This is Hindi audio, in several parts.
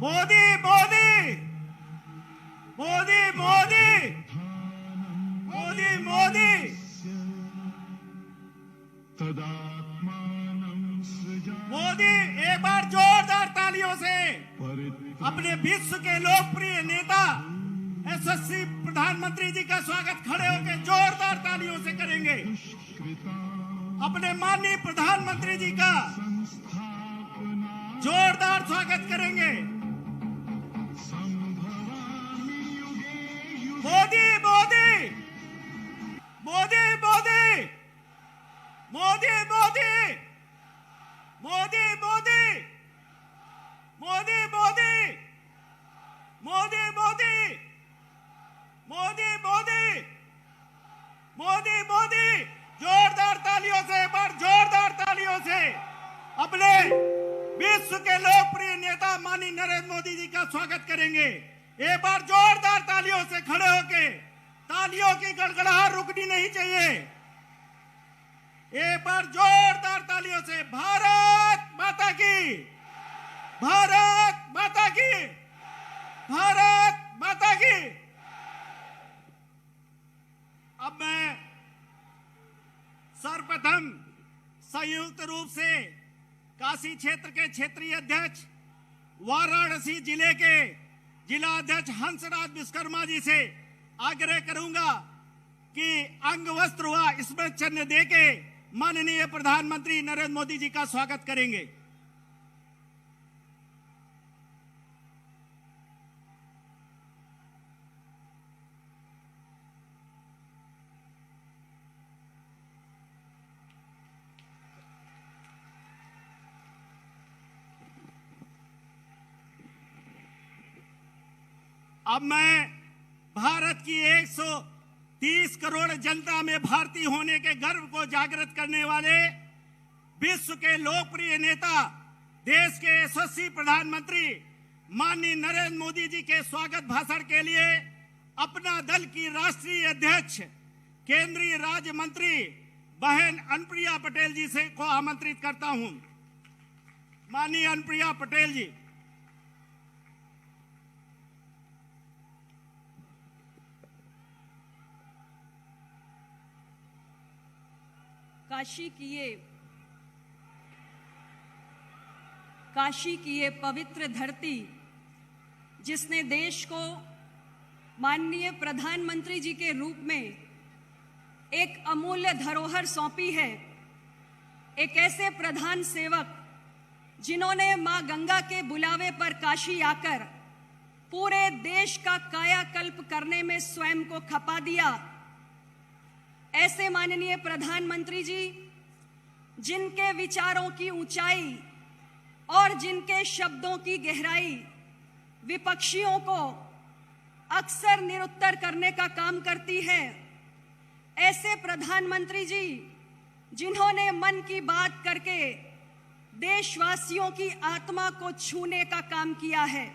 मोदी मोदी मोदी मोदी मोदी मोदी मोदी। एक बार जोरदार तालियों से अपने विश्व के लोकप्रिय नेता यशस्वी प्रधानमंत्री जी का स्वागत खड़े होकर जोरदार तालियों से करेंगे। अपने माननीय प्रधानमंत्री जी का जोरदार स्वागत करेंगे। मोदी मोदी मोदी मोदी मोदी मोदी मोदी मोदी मोदी मोदी मोदी मोदी मोदी मोदी मोदी मोदी। जोरदार तालियों से, एक बार जोरदार तालियों से अपने विश्व के लोकप्रिय नेता माननीय नरेंद्र मोदी जी का स्वागत करेंगे। एक बार जोरदार तालियों से खड़े होके, तालियों की गड़गड़ाहट रुकनी नहीं चाहिए। एक बार जोरदार तालियों से भारत माता की, भारत माता की, भारत माता की। अब मैं सर्वप्रथम संयुक्त रूप से काशी क्षेत्र के क्षेत्रीय अध्यक्ष, वाराणसी जिले के जिला अध्यक्ष हंसराज विश्वकर्मा जी से आग्रह करूंगा कि अंग वस्त्र व स्मृति चिन्ह देके माननीय प्रधानमंत्री नरेंद्र मोदी जी का स्वागत करेंगे। अब मैं भारत की 130 करोड़ जनता में भारतीय होने के गर्व को जागृत करने वाले विश्व के लोकप्रिय नेता, देश के यशस्वी प्रधानमंत्री माननीय नरेंद्र मोदी जी के स्वागत भाषण के लिए अपना दल की राष्ट्रीय अध्यक्ष, केंद्रीय राज्य मंत्री बहन अनुप्रिया पटेल जी से को आमंत्रित करता हूं। माननीय अनुप्रिया पटेल जी। काशी की ये पवित्र धरती, जिसने देश को माननीय प्रधानमंत्री जी के रूप में एक अमूल्य धरोहर सौंपी है। एक ऐसे प्रधान सेवक जिन्होंने मां गंगा के बुलावे पर काशी आकर पूरे देश का कायाकल्प करने में स्वयं को खपा दिया। ऐसे माननीय प्रधानमंत्री जी, जिनके विचारों की ऊंचाई और जिनके शब्दों की गहराई विपक्षियों को अक्सर निरुत्तर करने का काम करती है। ऐसे प्रधानमंत्री जी, जिन्होंने मन की बात करके देशवासियों की आत्मा को छूने का काम किया है।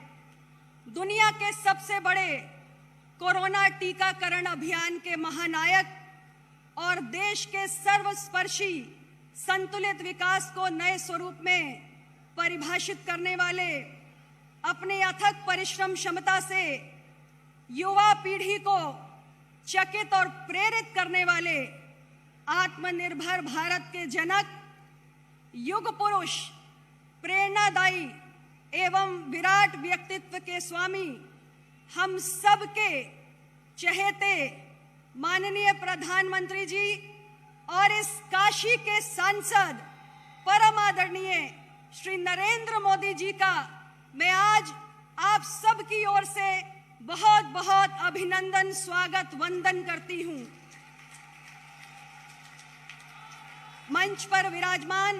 दुनिया के सबसे बड़े कोरोना टीकाकरण अभियान के महानायक और देश के सर्वस्पर्शी संतुलित विकास को नए स्वरूप में परिभाषित करने वाले, अपने अथक परिश्रम क्षमता से युवा पीढ़ी को चकित और प्रेरित करने वाले आत्मनिर्भर भारत के जनक, युग पुरुष, प्रेरणादायी एवं विराट व्यक्तित्व के स्वामी, हम सब के चहेते माननीय प्रधानमंत्री जी और इस काशी के सांसद परम आदरणीय श्री नरेंद्र मोदी जी का मैं आज आप सब की ओर से बहुत बहुत अभिनंदन, स्वागत, वंदन करती हूं। मंच पर विराजमान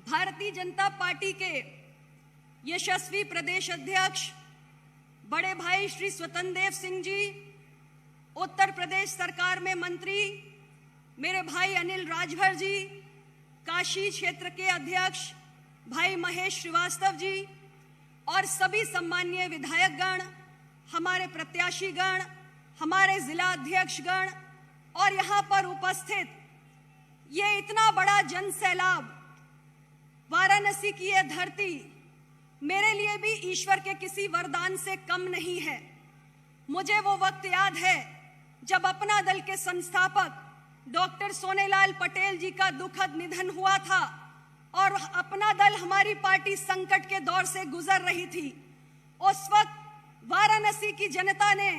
भारतीय जनता पार्टी के यशस्वी प्रदेश अध्यक्ष बड़े भाई श्री स्वतंत्र देव सिंह जी, उत्तर प्रदेश सरकार में मंत्री मेरे भाई अनिल राजभर जी, काशी क्षेत्र के अध्यक्ष भाई महेश श्रीवास्तव जी और सभी सम्माननीय विधायकगण, हमारे प्रत्याशीगण, हमारे जिला अध्यक्षगण और यहाँ पर उपस्थित ये इतना बड़ा जन सैलाब, वाराणसी की ये धरती मेरे लिए भी ईश्वर के किसी वरदान से कम नहीं है। मुझे वो वक्त याद है जब अपना दल के संस्थापक डॉक्टर सोनेलाल पटेल जी का दुखद निधन हुआ था और अपना दल, हमारी पार्टी संकट के दौर से गुजर रही थी। उस वक्त वाराणसी की जनता ने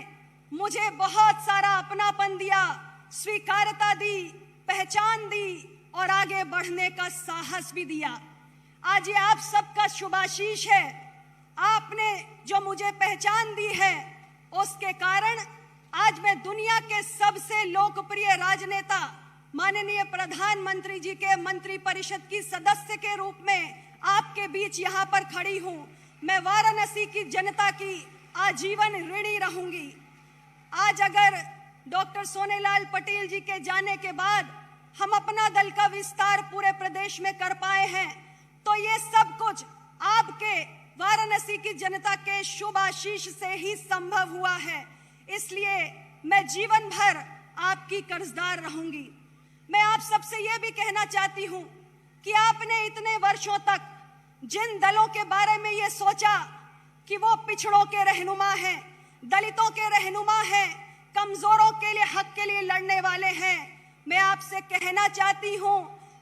मुझे बहुत सारा अपनापन दिया, स्वीकारता दी, पहचान दी और आगे बढ़ने का साहस भी दिया। आज ये आप सबका शुभाशीष है। आपने जो मुझे पहचान दी है, उसके कारण आज मैं दुनिया के सबसे लोकप्रिय राजनेता माननीय प्रधानमंत्री जी के मंत्री परिषद की सदस्य के रूप में आपके बीच यहाँ पर खड़ी हूँ। मैं वाराणसी की जनता की आजीवन ऋणी रहूंगी। आज अगर डॉक्टर सोनेलाल पटेल जी के जाने के बाद हम अपना दल का विस्तार पूरे प्रदेश में कर पाए हैं, तो ये सब कुछ आपके वाराणसी की जनता के शुभ आशीष से ही संभव हुआ है। इसलिए मैं जीवन भर आपकी कर्जदार रहूंगी। मैं आप सबसे ये भी कहना चाहती हूं कि आपने इतने वर्षों तक जिन दलों के बारे में ये सोचा कि वो पिछड़ों के रहनुमा हैं, दलितों के रहनुमा हैं, कमजोरों के लिए, हक के लिए लड़ने वाले हैं, मैं आपसे कहना चाहती हूं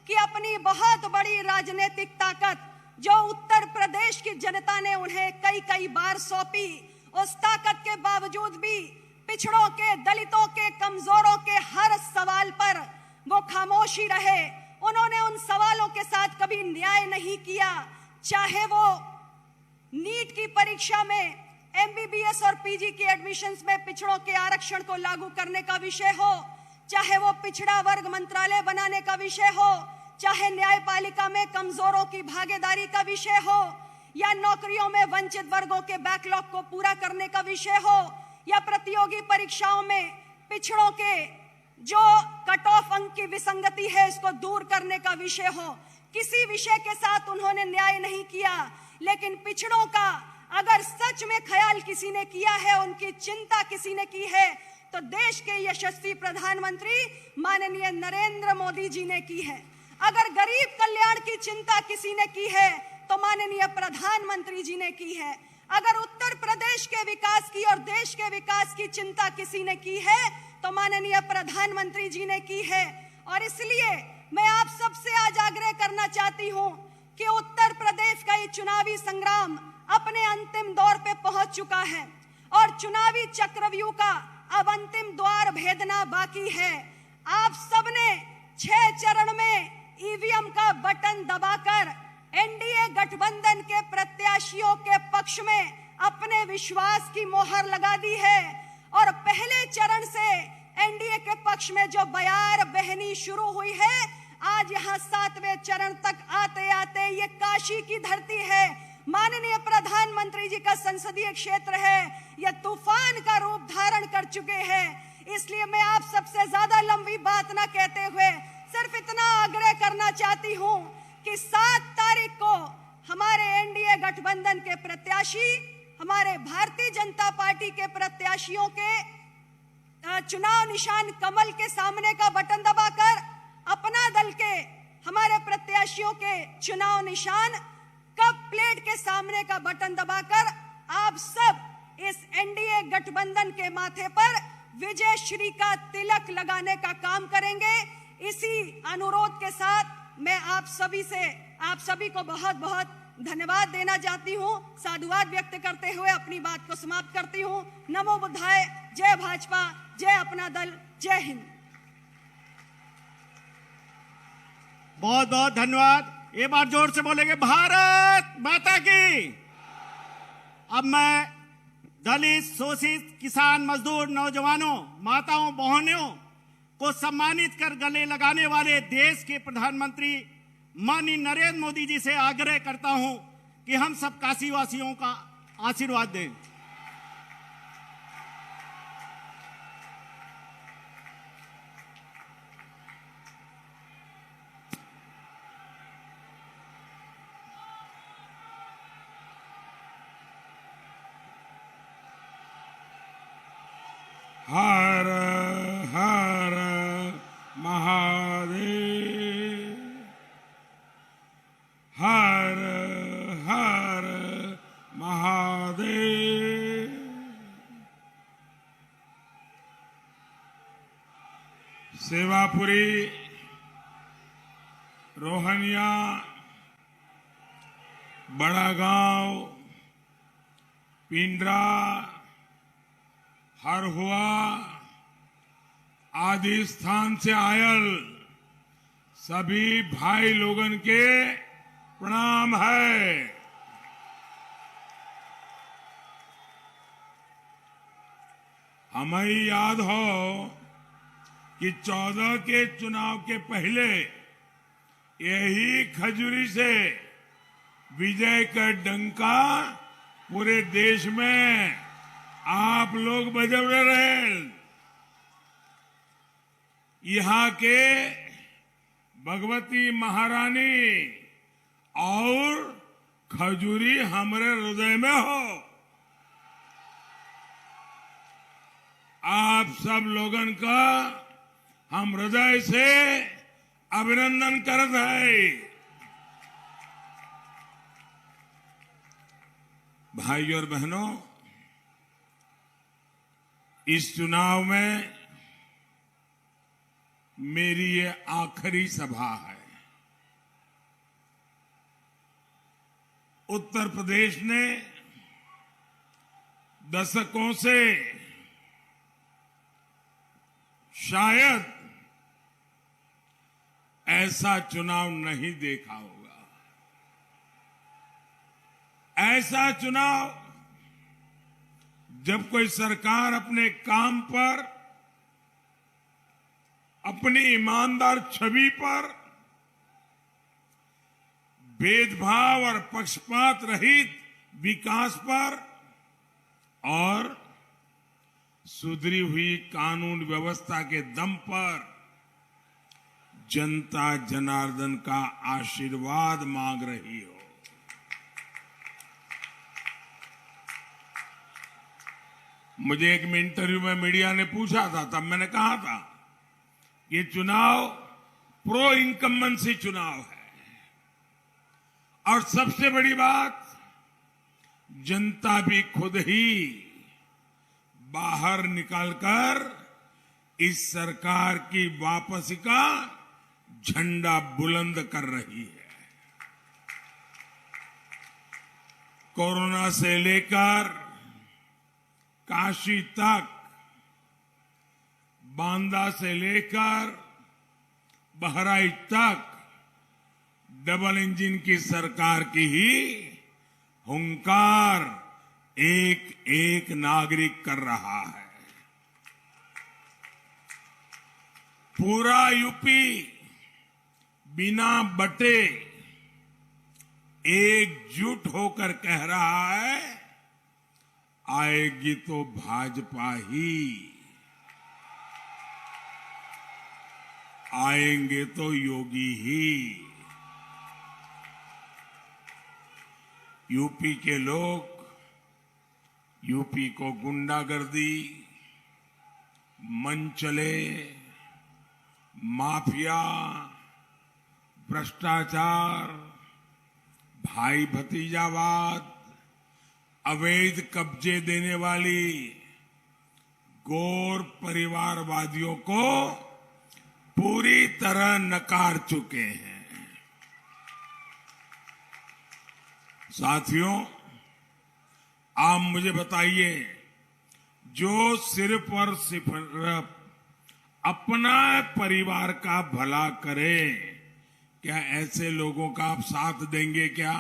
कि अपनी बहुत बड़ी राजनीतिक ताकत जो उत्तर प्रदेश की जनता ने उन्हें कई कई बार सौंपी, उस ताकत के बावजूद भी पिछड़ों के, दलितों के, कमजोरों के हर सवाल पर वो खामोशी रहे। उन्होंने उन सवालों के साथ कभी न्याय नहीं किया, चाहे वो नीट की परीक्षा में एमबीबीएस और पीजी के एडमिशंस में पिछड़ों के आरक्षण को लागू करने का विषय हो, चाहे वो पिछड़ा वर्ग मंत्रालय बनाने का विषय हो, चाहे न्यायपालिका में कमजोरों की भागीदारी का विषय हो, या नौकरियों में वंचित वर्गों के बैकलॉग को पूरा करने का विषय हो, या प्रतियोगी परीक्षाओं में पिछड़ों के जो कट ऑफ अंक की विसंगति है इसको दूर करने का विषय हो। किसी विषय के साथ उन्होंने न्याय नहीं किया, लेकिन पिछड़ों का अगर सच में ख्याल किसी ने किया है, उनकी चिंता किसी ने की है, तो देश के यशस्वी प्रधानमंत्री माननीय नरेंद्र मोदी जी ने की है। अगर गरीब कल्याण की चिंता किसी ने की है तो माननीय प्रधानमंत्री जी ने की है। अगर उत्तर प्रदेश के विकास की और देश के विकास की चिंता किसी ने की है तो माननीय प्रधानमंत्री जी ने की है। और इसलिए मैं आप सबसे आज आग्रह करना चाहती हूं कि उत्तर प्रदेश का ये चुनावी संग्राम अपने अंतिम दौर पे पहुंच चुका है और चुनावी चक्रव्यूह का अब अंतिम द्वार भेदना बाकी है। आप सबने 6 चरण में ईवीएम का बटन दबाकर एनडीए गठबंधन के प्रत्याशियों के पक्ष में अपने विश्वास की मोहर लगा दी है और पहले चरण से एनडीए के पक्ष में जो बयार बहनी शुरू हुई है, आज यहाँ 7वें चरण तक आते आते ये काशी की धरती है, माननीय प्रधानमंत्री जी का संसदीय क्षेत्र है, यह तूफान का रूप धारण कर चुके हैं। इसलिए मैं आप सबसे ज्यादा लंबी बात ना कहते हुए सिर्फ इतना आग्रह करना चाहती हूं कि 7 तारीख को हमारे एनडीए गठबंधन के प्रत्याशी, हमारे भारतीय जनता पार्टी के प्रत्याशियों के चुनाव निशान कमल के सामने का बटन दबाकर अपना दल के हमारे प्रत्याशियों के चुनाव निशान कप प्लेट के सामने का बटन दबाकर आप सब इस एनडीए गठबंधन के माथे पर विजय श्री का तिलक लगाने का काम करेंगे। इसी अनुरोध के साथ मैं आप सभी को बहुत बहुत धन्यवाद देना चाहती हूँ। साधुवाद व्यक्त करते हुए अपनी बात को समाप्त करती हूँ। नमो बुद्धाय, जय भाजपा, जय अपना दल, जय हिंद। बहुत बहुत धन्यवाद। एक बार जोर से बोलेंगे भारत माता की। अब मैं दलित, शोषित, किसान, मजदूर, नौजवानों, माताओं, बहनों को सम्मानित कर गले लगाने वाले देश के प्रधानमंत्री माननीय नरेंद्र मोदी जी से आग्रह करता हूं कि हम सब काशी वासियों का आशीर्वाद दें। हर हर महादेव, हर हर सेवापुरी, रोहनिया, बड़ा गांव, पिंडरा, हरहुआ आदि स्थान से आयल सभी भाई लोगन के प्रणाम है। हमें याद हो कि 14 के चुनाव के पहले यही खजूरी से विजय का डंका पूरे देश में आप लोग बजाते रहे। यहाँ के भगवती महारानी और खजूरी हमारे हृदय में हो। आप सब लोगन का हम हृदय से अभिनंदन करते हैं। भाइयों और बहनों, इस चुनाव में मेरी ये आखिरी सभा है। उत्तर प्रदेश ने दशकों से शायद ऐसा चुनाव नहीं देखा होगा। ऐसा चुनाव जब कोई सरकार अपने काम पर, अपनी ईमानदार छवि पर भेदभाव और पक्षपात रहित विकास पर और सुधरी हुई कानून व्यवस्था के दम पर जनता जनार्दन का आशीर्वाद मांग रही हो। मुझे एक इंटरव्यू में मीडिया ने पूछा था, तब मैंने कहा था ये चुनाव प्रो इनकम्बेंसी चुनाव है और सबसे बड़ी बात, जनता भी खुद ही बाहर निकलकर इस सरकार की वापसी का झंडा बुलंद कर रही है। कोरोना से लेकर काशी तक, बांदा से लेकर बहराइच तक डबल इंजन की सरकार की ही हुंकार एक एक नागरिक कर रहा है। पूरा यूपी बिना बटे एकजुट होकर कह रहा है, आएगी तो भाजपा ही, आएंगे तो योगी ही। यूपी के लोग यूपी को गुंडागर्दी, मनचले, माफिया, भ्रष्टाचार, भाई भतीजावाद, अवैध कब्जे देने वाली गौर परिवारवादियों को पूरी तरह नकार चुके हैं। साथियों, आप मुझे बताइए, जो सिर्फ और सिर्फ अपना परिवार का भला करे, क्या ऐसे लोगों का आप साथ देंगे क्या?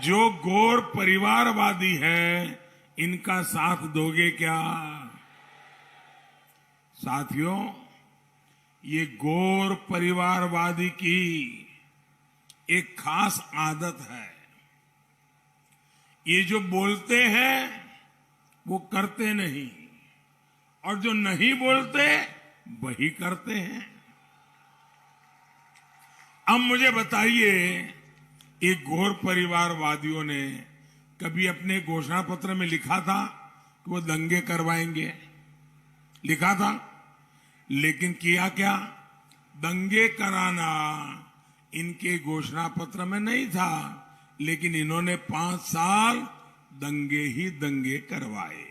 जो गौर परिवारवादी है, इनका साथ दोगे क्या? साथियों, ये गौर परिवारवादी की एक खास आदत है। ये जो बोलते हैं वो करते नहीं, और जो नहीं बोलते वही करते हैं। अब मुझे बताइए, ये गौर परिवारवादियों ने कभी अपने घोषणा पत्र में लिखा था कि वो दंगे करवाएंगे? लिखा था, लेकिन किया क्या? दंगे कराना इनके घोषणा पत्र में नहीं था, लेकिन इन्होंने 5 साल दंगे ही दंगे करवाए।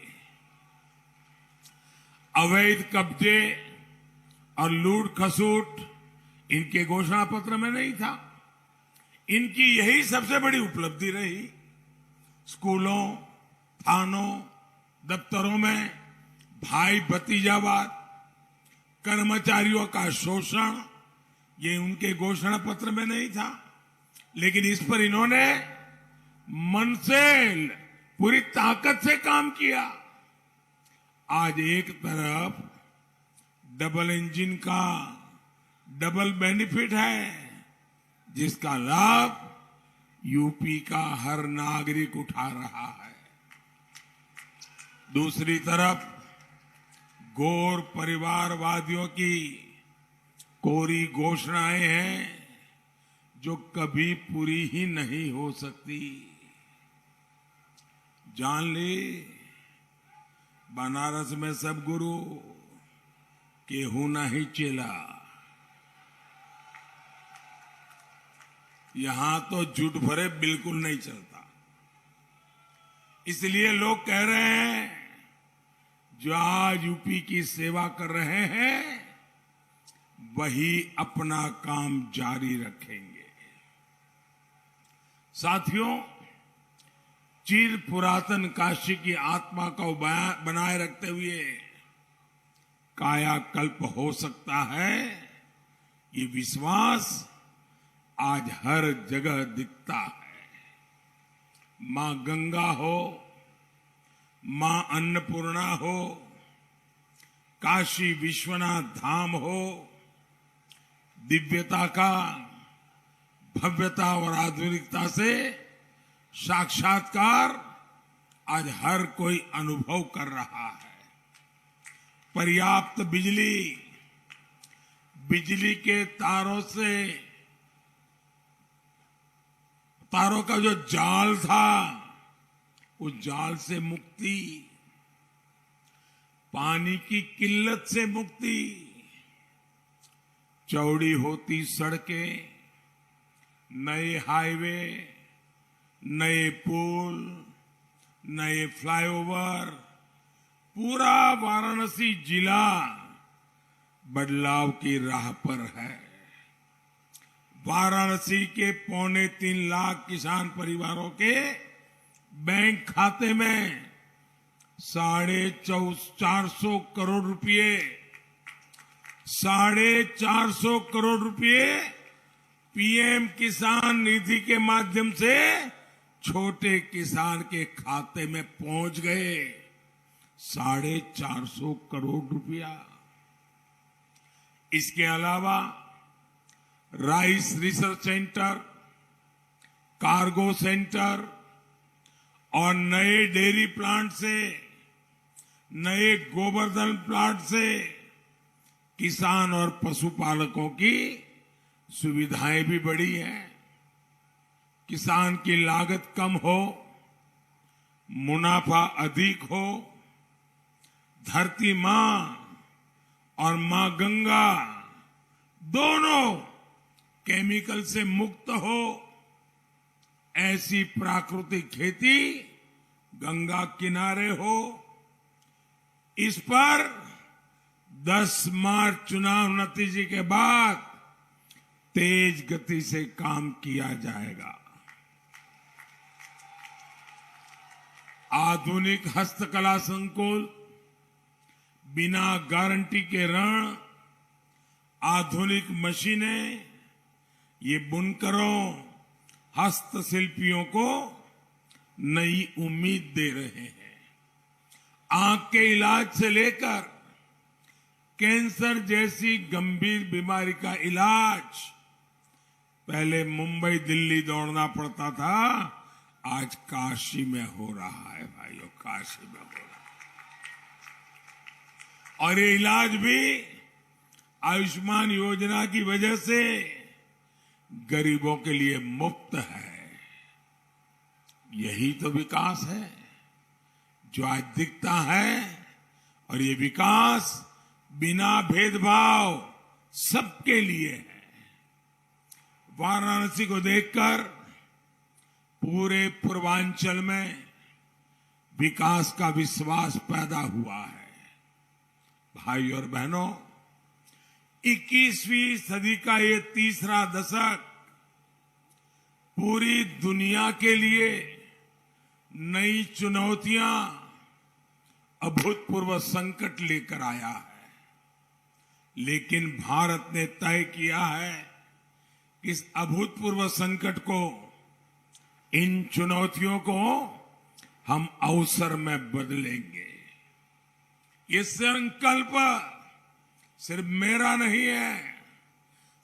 अवैध कब्जे और लूट खसूट इनके घोषणा पत्र में नहीं था। इनकी यही सबसे बड़ी उपलब्धि रही। स्कूलों, थानों, दफ्तरों में भाई भतीजावाद, कर्मचारियों का शोषण, ये उनके घोषणा पत्र में नहीं था। लेकिन इस पर इन्होंने मन से पूरी ताकत से काम किया। आज एक तरफ डबल इंजन का डबल बेनिफिट है, जिसका लाभ यूपी का हर नागरिक उठा रहा है। दूसरी तरफ गौर परिवारवादियों की कोरी घोषणाएं हैं जो कभी पूरी ही नहीं हो सकती। जान ले, बनारस में सब गुरु केहू नहीं चेला। यहां तो झूठ भरे बिल्कुल नहीं चलता। इसलिए लोग कह रहे हैं जो आज यूपी की सेवा कर रहे हैं वही अपना काम जारी रखेंगे। साथियों, चिर पुरातन काशी की आत्मा को बनाए रखते हुए कायाकल्प हो सकता है, ये विश्वास आज हर जगह दिखता है। मां गंगा हो, मां अन्नपूर्णा हो, काशी विश्वनाथ धाम हो, दिव्यता का, भव्यता और आधुनिकता से साक्षात्कार आज हर कोई अनुभव कर रहा है। पर्याप्त बिजली, बिजली के तारों का जो जाल था, उस जाल से मुक्ति, पानी की किल्लत से मुक्ति, चौड़ी होती सड़कें, नए हाईवे, नए पुल, नए फ्लाईओवर, पूरा वाराणसी जिला बदलाव की राह पर है। वाराणसी के 3.25 लाख किसान परिवारों के बैंक खाते में 450 करोड़ रुपए, 450 करोड़ रुपए पीएम किसान निधि के माध्यम से छोटे किसान के खाते में पहुंच गए। 450 करोड़ रुपया। इसके अलावा rice research centre, cargo centre और नए डेयरी प्लांट से, नए गोवर्धन प्लांट से किसान और पशुपालकों की सुविधाएं भी बढ़ी हैं। किसान की लागत कम हो, मुनाफा अधिक हो, धरती मां और मां गंगा दोनों केमिकल से मुक्त हो, ऐसी प्राकृतिक खेती गंगा किनारे हो। इस पर 10 मार्च चुनाव नतीजे के बाद तेज गति से काम किया जाएगा। आधुनिक हस्तकला संकुल, बिना गारंटी के ऋण, आधुनिक मशीनें, ये बुनकरों, हस्तशिल्पियों को नई उम्मीद दे रहे हैं। आंख के इलाज से लेकर कैंसर जैसी गंभीर बीमारी का इलाज पहले मुंबई दिल्ली दौड़ना पड़ता था, आज काशी में हो रहा है भाइयों, काशी में हो रहा है। और ये इलाज भी आयुष्मान योजना की वजह से गरीबों के लिए मुफ्त है। यही तो विकास है जो आज दिखता है, और ये विकास बिना भेदभाव सबके लिए है। वाराणसी को देखकर पूरे पूर्वांचल में विकास का विश्वास पैदा हुआ है। भाई और बहनों, 21वीं सदी का ये तीसरा दशक पूरी दुनिया के लिए नई चुनौतियां, अभूतपूर्व संकट लेकर आया है। लेकिन भारत ने तय किया है कि इस अभूतपूर्व संकट को, इन चुनौतियों को हम अवसर में बदलेंगे। ये संकल्प सिर्फ मेरा नहीं है,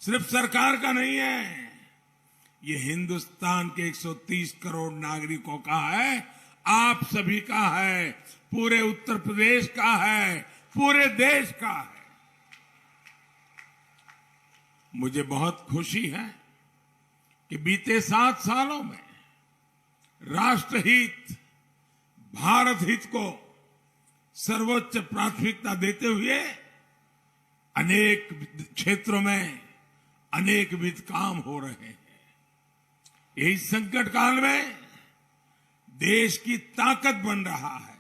सिर्फ सरकार का नहीं है, ये हिंदुस्तान के 130 करोड़ नागरिकों का है, आप सभी का है, पूरे उत्तर प्रदेश का है, पूरे देश का है। मुझे बहुत खुशी है कि बीते 7 सालों में राष्ट्रहित, भारत हित को सर्वोच्च प्राथमिकता देते हुए अनेक क्षेत्रों में अनेकविध काम हो रहे हैं। यही संकट काल में देश की ताकत बन रहा है।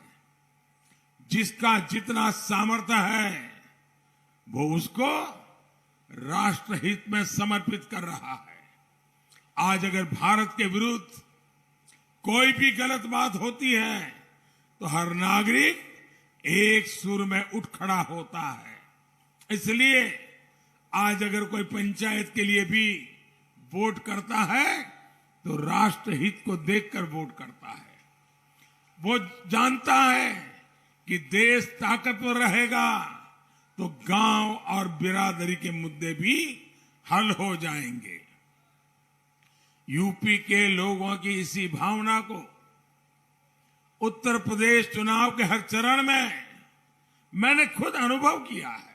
जिसका जितना सामर्थ्य है वो उसको राष्ट्रहित में समर्पित कर रहा है। आज अगर भारत के विरुद्ध कोई भी गलत बात होती है तो हर नागरिक एक सुर में उठ खड़ा होता है। इसलिए आज अगर कोई पंचायत के लिए भी वोट करता है तो राष्ट्रहित को देखकर वोट करता है। वो जानता है कि देश ताकतवर रहेगा तो गांव और बिरादरी के मुद्दे भी हल हो जाएंगे। यूपी के लोगों की इसी भावना को उत्तर प्रदेश चुनाव के हर चरण में मैंने खुद अनुभव किया है।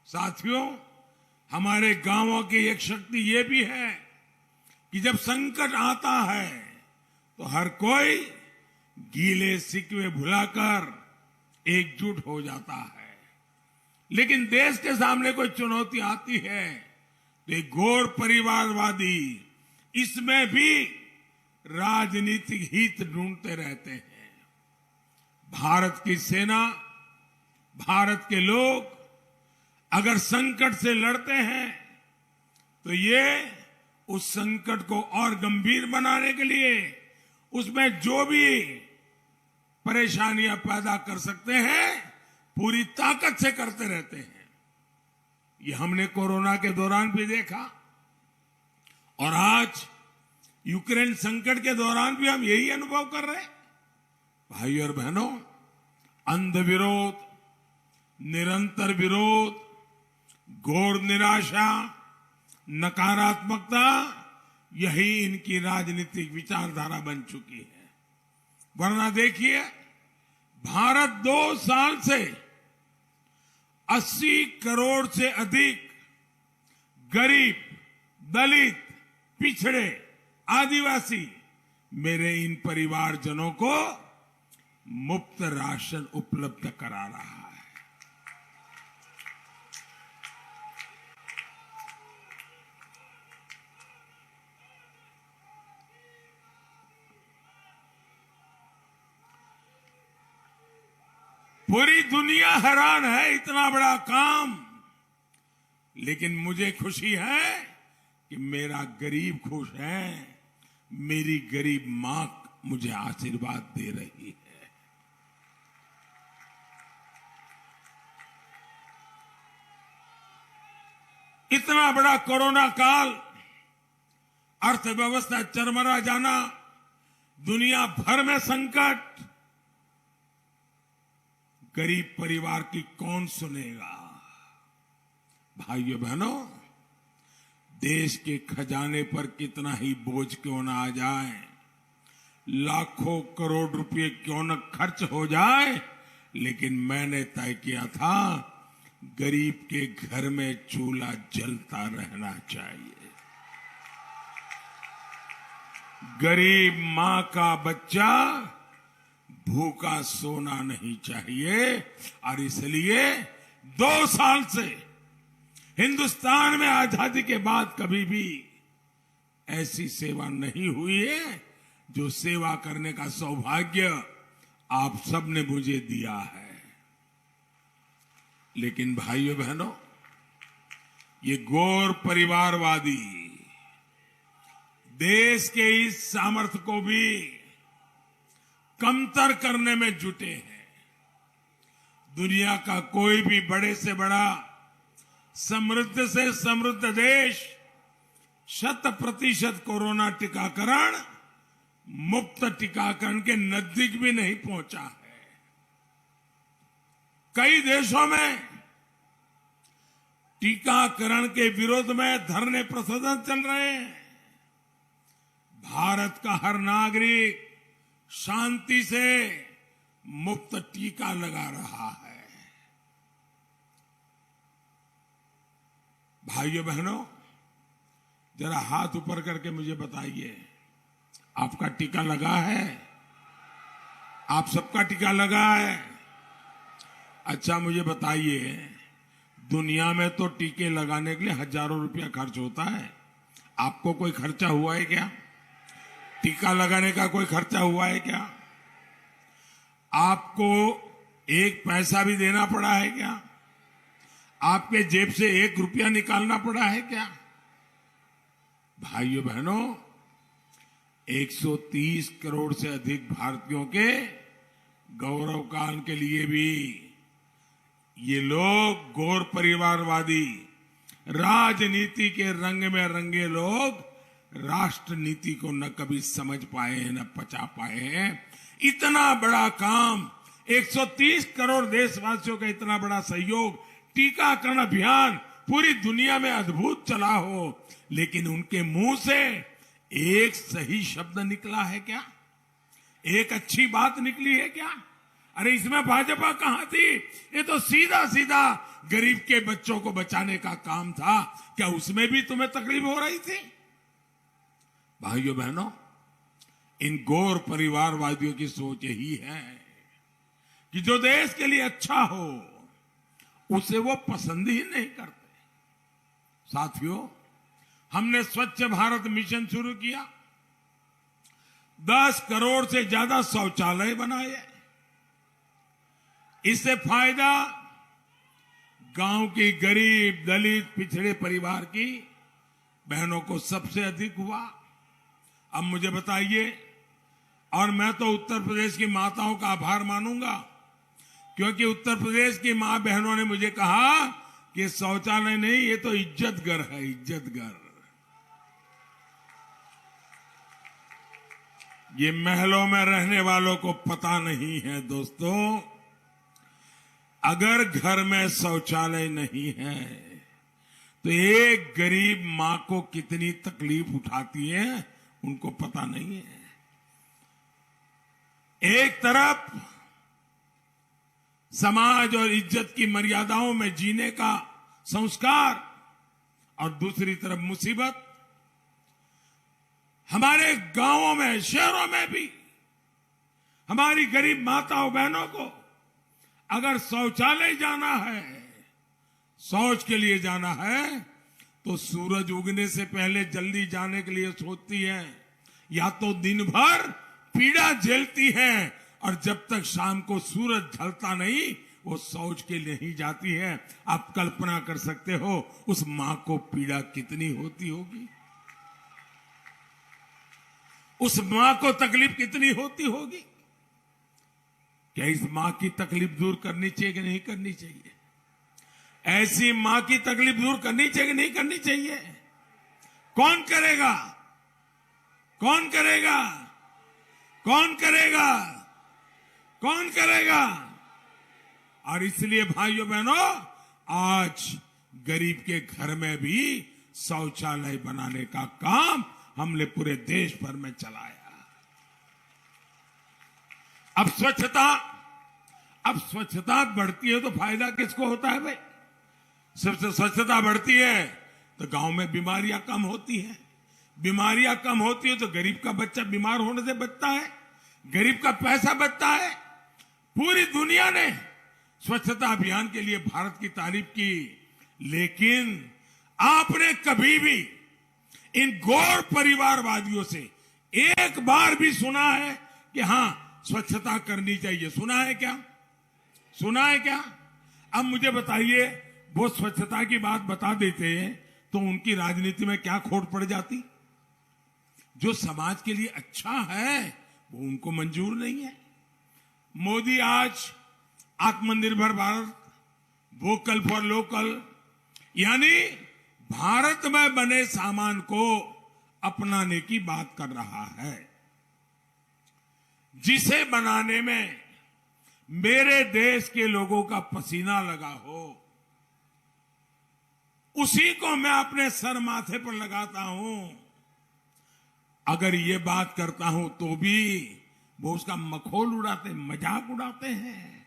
साथियों, हमारे गांवों की एक शक्ति ये भी है कि जब संकट आता है तो हर कोई गीले शिकवे भुलाकर एकजुट हो जाता है। लेकिन देश के सामने कोई चुनौती आती है तो एक घोर परिवारवादी इसमें भी राजनीतिक हित ढूंढते रहते हैं। भारत की सेना, भारत के लोग अगर संकट से लड़ते हैं तो ये उस संकट को और गंभीर बनाने के लिए उसमें जो भी परेशानियां पैदा कर सकते हैं पूरी ताकत से करते रहते हैं। ये हमने कोरोना के दौरान भी देखा और आज यूक्रेन संकट के दौरान भी हम यही अनुभव कर रहे हैं। भाई और बहनों, अंध विरोध, निरंतर विरोध, घोर निराशा, नकारात्मकता, यही इनकी राजनीतिक विचारधारा बन चुकी है। वरना देखिए, भारत 2 साल से 80 करोड़ से अधिक गरीब, दलित, पिछड़े, आदिवासी मेरे इन परिवारजनों को मुफ्त राशन उपलब्ध करा रहा है। पूरी दुनिया हैरान है, इतना बड़ा काम। लेकिन मुझे खुशी है कि मेरा गरीब खुश है, मेरी गरीब मां मुझे आशीर्वाद दे रही है। इतना बड़ा कोरोना काल, अर्थव्यवस्था चरमरा जाना, दुनिया भर में संकट, गरीब परिवार की कौन सुनेगा? भाइयों बहनों, देश के खजाने पर कितना ही बोझ क्यों ना आ जाए, लाखों करोड़ रुपए क्यों न खर्च हो जाए, लेकिन मैंने तय किया था गरीब के घर में चूल्हा जलता रहना चाहिए। गरीब मां का बच्चा भूखा सोना नहीं चाहिए। और इसलिए 2 साल से हिंदुस्तान में आजादी के बाद कभी भी ऐसी सेवा नहीं हुई है जो सेवा करने का सौभाग्य आप सबने मुझे दिया है। लेकिन भाइयों बहनों, ये घोर परिवारवादी देश के इस सामर्थ्य को भी कमतर करने में जुटे हैं। दुनिया का कोई भी बड़े से बड़ा समृद्ध से समृद्ध देश 100% कोरोना टीकाकरण मुफ्त टीकाकरण के नजदीक भी नहीं पहुंचा है। कई देशों में टीकाकरण के विरोध में धरने प्रदर्शन चल रहे हैं। भारत का हर नागरिक शांति से मुफ्त टीका लगा रहा है। भाइयों बहनों, जरा हाथ ऊपर करके मुझे बताइए, आपका टीका लगा है? आप सबका टीका लगा है? अच्छा, मुझे बताइए, दुनिया में तो टीके लगाने के लिए हजारों रुपया खर्च होता है। आपको कोई खर्चा हुआ है क्या? टीका लगाने का कोई खर्चा हुआ है क्या? आपको एक पैसा भी देना पड़ा है क्या? आपके जेब से 1 रुपया निकालना पड़ा है क्या? भाइयों बहनों, 130 करोड़ से अधिक भारतीयों के गौरव काल के लिए भी ये लोग घोर परिवारवादी राजनीति के रंग में रंगे लोग राष्ट्र नीति को न कभी समझ पाए हैं, न पचा पाए हैं। इतना बड़ा काम, 130 करोड़ देशवासियों का इतना बड़ा सहयोग, टीकाकरण अभियान पूरी दुनिया में अद्भुत चला हो, लेकिन उनके मुंह से एक सही शब्द निकला है क्या? एक अच्छी बात निकली है क्या? अरे इसमें भाजपा कहां थी? ये तो सीधा सीधा गरीब के बच्चों को बचाने का काम था। क्या उसमें भी तुम्हें तकलीफ हो रही थी? भाइयों बहनों, इन घोर परिवारवादियों की सोच यही है कि जो देश के लिए अच्छा हो उसे वो पसंद ही नहीं करते। साथियों, हमने स्वच्छ भारत मिशन शुरू किया, 10 करोड़ से ज्यादा शौचालय बनाए। इससे फायदा गांव की गरीब, दलित, पिछड़े परिवार की बहनों को सबसे अधिक हुआ। अब मुझे बताइए, और मैं तो उत्तर प्रदेश की माताओं का आभार मानूंगा, क्योंकि उत्तर प्रदेश की मां बहनों ने मुझे कहा कि शौचालय नहीं, ये तो इज्जत घर है, इज्जत घर। ये महलों में रहने वालों को पता नहीं है दोस्तों, अगर घर में शौचालय नहीं है तो एक गरीब मां को कितनी तकलीफ उठाती है, उनको पता नहीं है। एक तरफ समाज और इज्जत की मर्यादाओं में जीने का संस्कार, और दूसरी तरफ मुसीबत। हमारे गांवों में, शहरों में भी हमारी गरीब माताओं बहनों को अगर शौचालय जाना है, शौच के लिए जाना है, तो सूरज उगने से पहले जल्दी जाने के लिए सोचती है, या तो दिन भर पीड़ा झेलती है, और जब तक शाम को सूरज ढलता नहीं वो शौच के लिए ही जाती है। आप कल्पना कर सकते हो उस मां को पीड़ा कितनी होती होगी, उस मां को तकलीफ कितनी होती होगी। क्या इस मां की तकलीफ दूर करनी चाहिए कि नहीं करनी चाहिए? ऐसी मां की तकलीफ दूर करनी चाहिए कि नहीं करनी चाहिए? कौन करेगा? कौन करेगा? कौन करेगा? कौन करेगा? और इसलिए भाइयों बहनों, आज गरीब के घर में भी शौचालय बनाने का काम हमने पूरे देश भर में चलाया। अब स्वच्छता बढ़ती है तो फायदा किसको होता है भाई? सबसे स्वच्छता बढ़ती है तो गांव में बीमारियां कम होती हैं, बीमारियां कम होती है तो गरीब का बच्चा बीमार होने से बचता है, गरीब का पैसा बचता है। पूरी दुनिया ने स्वच्छता अभियान के लिए भारत की तारीफ की, लेकिन आपने कभी भी इन घोर परिवारवादियों से एक बार भी सुना है कि हां स्वच्छता करनी चाहिए? सुना है क्या? सुना है क्या? अब मुझे बताइए, वो स्वच्छता की बात बता देते तो उनकी राजनीति में क्या खोट पड़ जाती। जो समाज के लिए अच्छा है वो उनको मंजूर नहीं है। मोदी आज आत्मनिर्भर भारत, वोकल फॉर लोकल, यानी भारत में बने सामान को अपनाने की बात कर रहा है। जिसे बनाने में मेरे देश के लोगों का पसीना लगा हो, उसी को मैं अपने सर माथे पर लगाता हूं। अगर ये बात करता हूं तो भी वो उसका मखौल उड़ाते, मजाक उड़ाते हैं।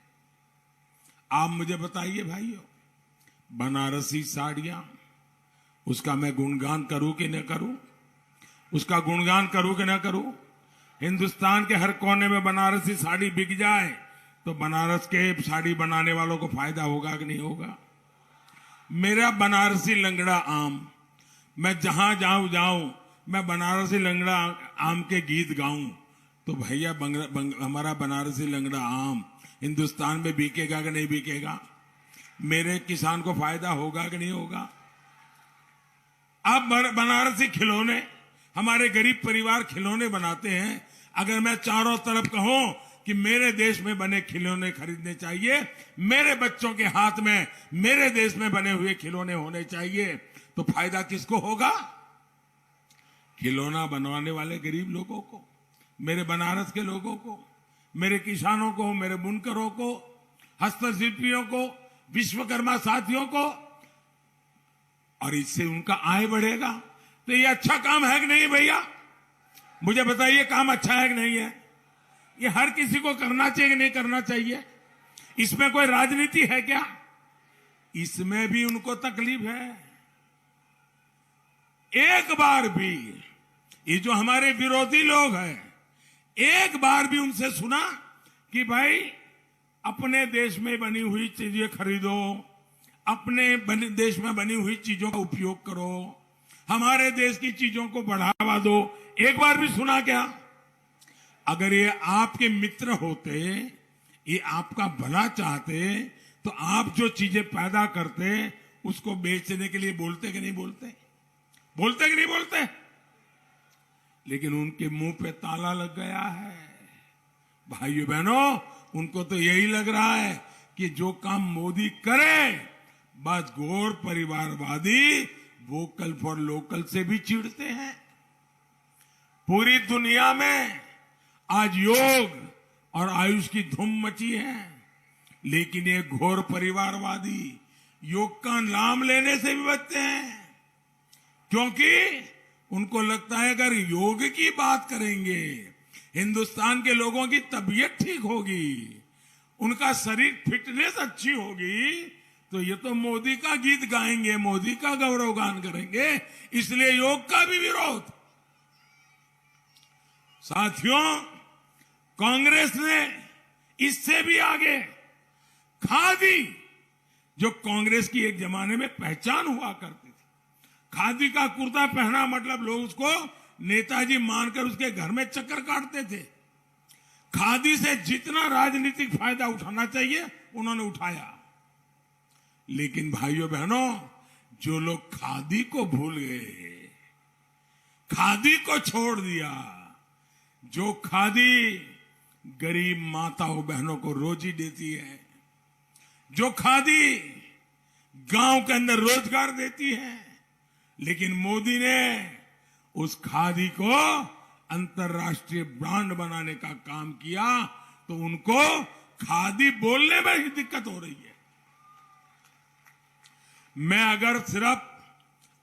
आप मुझे बताइए भाइयों, बनारसी साड़ियां, उसका मैं गुणगान करूं कि न करूं? उसका गुणगान करूं कि न करूं? हिंदुस्तान के हर कोने में बनारसी साड़ी बिक जाए तो बनारस के साड़ी बनाने वालों को फायदा होगा कि नहीं होगा? मेरा बनारसी लंगड़ा आम, मैं जहां जाऊं मैं बनारसी लंगड़ा आम के गीत गाऊं तो भैया हमारा बनारसी लंगड़ा आम हिंदुस्तान में बिकेगा कि नहीं बिकेगा? मेरे किसान को फायदा होगा कि नहीं होगा? अब बनारसी खिलौने, हमारे गरीब परिवार खिलौने बनाते हैं। अगर मैं चारों तरफ कहूं कि मेरे देश में बने खिलौने खरीदने चाहिए, मेरे बच्चों के हाथ में मेरे देश में बने हुए खिलौने होने चाहिए, तो फायदा किसको होगा? खिलौना बनवाने वाले गरीब लोगों को, मेरे बनारस के लोगों को, मेरे किसानों को, मेरे बुनकरों को, हस्तशिल्पियों को, विश्वकर्मा साथियों को, और इससे उनका आय बढ़ेगा। तो ये अच्छा काम है कि नहीं भैया? मुझे बताइए, काम अच्छा है कि नहीं है? ये हर किसी को करना चाहिए कि नहीं करना चाहिए? इसमें कोई राजनीति है क्या? इसमें भी उनको तकलीफ है। एक बार भी ये जो हमारे विरोधी लोग हैं, एक बार भी उनसे सुना कि भाई अपने देश में बनी हुई चीजें खरीदो, अपने देश में बनी हुई चीजों का उपयोग करो, हमारे देश की चीजों को बढ़ावा दो? एक बार भी सुना क्या? अगर ये आपके मित्र होते, ये आपका भला चाहते, तो आप जो चीजें पैदा करते उसको बेचने के लिए बोलते कि नहीं बोलते? बोलते कि नहीं बोलते? लेकिन उनके मुंह पे ताला लग गया है। भाइयों बहनों, उनको तो यही लग रहा है कि जो काम मोदी करे, बस घोर परिवारवादी वोकल फॉर लोकल से भी चिढ़ते हैं। पूरी दुनिया में आज योग और आयुष की धूम मची है, लेकिन ये घोर परिवारवादी योग का नाम लेने से भी बचते हैं, क्योंकि उनको लगता है अगर योग की बात करेंगे, हिंदुस्तान के लोगों की तबीयत ठीक होगी, उनका शरीर फिटनेस अच्छी होगी, तो ये तो मोदी का गीत गाएंगे, मोदी का गौरवगान करेंगे, इसलिए योग का भी विरोध। साथियों, कांग्रेस ने इससे भी आगे खादी, जो कांग्रेस की एक जमाने में पहचान हुआ करती थी, खादी का कुर्ता पहना मतलब लोग उसको नेताजी मानकर उसके घर में चक्कर काटते थे। खादी से जितना राजनीतिक फायदा उठाना चाहिए उन्होंने उठाया। लेकिन भाइयों बहनों, जो लोग खादी को भूल गए, खादी को छोड़ दिया, जो खादी गरीब माताओं बहनों को रोजी देती है, जो खादी गांव के अंदर रोजगार देती है, लेकिन मोदी ने उस खादी को अंतर्राष्ट्रीय ब्रांड बनाने का काम किया, तो उनको खादी बोलने में ही दिक्कत हो रही है। मैं अगर सिर्फ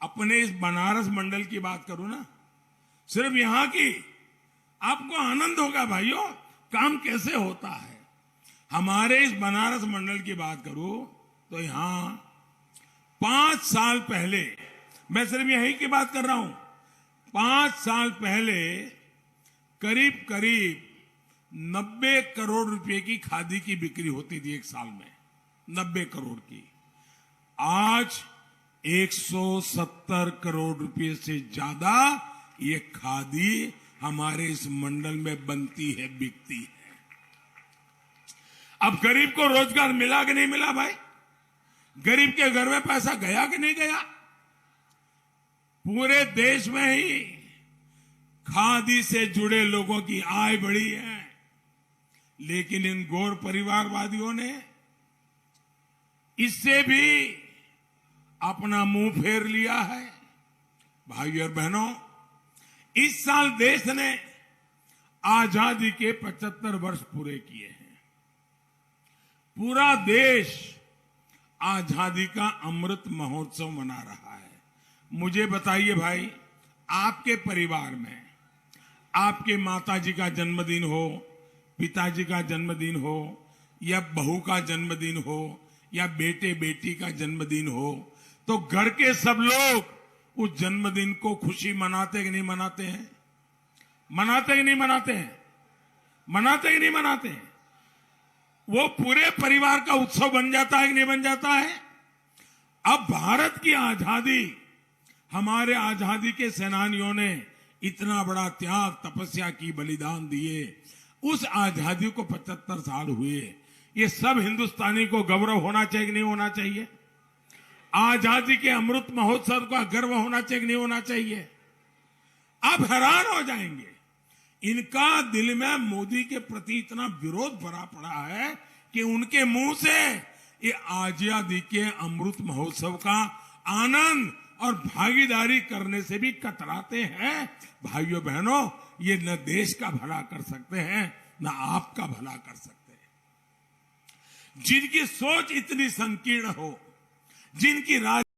अपने इस बनारस मंडल की बात करूं ना, सिर्फ यहां की, आपको आनंद होगा भाइयों काम कैसे होता है। हमारे इस बनारस मंडल की बात करूं तो यहां 5 साल पहले, मैं सिर्फ यही की बात कर रहा हूं, 5 साल पहले करीब करीब 90 करोड़ रुपए की खादी की बिक्री होती थी एक साल में, 90 करोड़ की। आज 170 करोड़ रुपए से ज्यादा ये खादी हमारे इस मंडल में बनती है, बिकती है। अब गरीब को रोजगार मिला कि नहीं मिला भाई? गरीब के घर में पैसा गया कि नहीं गया? पूरे देश में ही खादी से जुड़े लोगों की आय बढ़ी है, लेकिन इन गौर परिवारवादियों ने इससे भी अपना मुंह फेर लिया है। भाइयों और बहनों, इस साल देश ने आजादी के 75 वर्ष पूरे किए हैं। पूरा देश आजादी का अमृत महोत्सव मना रहा है। मुझे बताइए भाई, आपके परिवार में आपके माताजी का जन्मदिन हो, पिताजी का जन्मदिन हो, या बहू का जन्मदिन हो, या बेटे बेटी का जन्मदिन हो, तो घर के सब लोग उस जन्मदिन को खुशी मनाते कि नहीं मनाते हैं? मनाते कि नहीं मनाते हैं? मनाते कि नहीं मनाते हैं? वो पूरे परिवार का उत्सव बन जाता है कि नहीं बन जाता है? अब भारत की आजादी, हमारे आजादी के सेनानियों ने इतना बड़ा त्याग तपस्या की, बलिदान दिए, उस आजादी को 75 साल हुए। ये सब हिंदुस्तानी को गौरव होना चाहिए कि नहीं होना चाहिए? आजादी के अमृत महोत्सव का गर्व होना चाहिए कि नहीं होना चाहिए? आप हैरान हो जाएंगे, इनका दिल में मोदी के प्रति इतना विरोध भरा पड़ा है कि उनके मुंह से ये आजादी के अमृत महोत्सव का आनंद और भागीदारी करने से भी कतराते हैं। भाइयों बहनों, ये न देश का भला कर सकते हैं, न आपका भला कर सकते हैं। जिनकी सोच इतनी संकीर्ण हो, जिनकी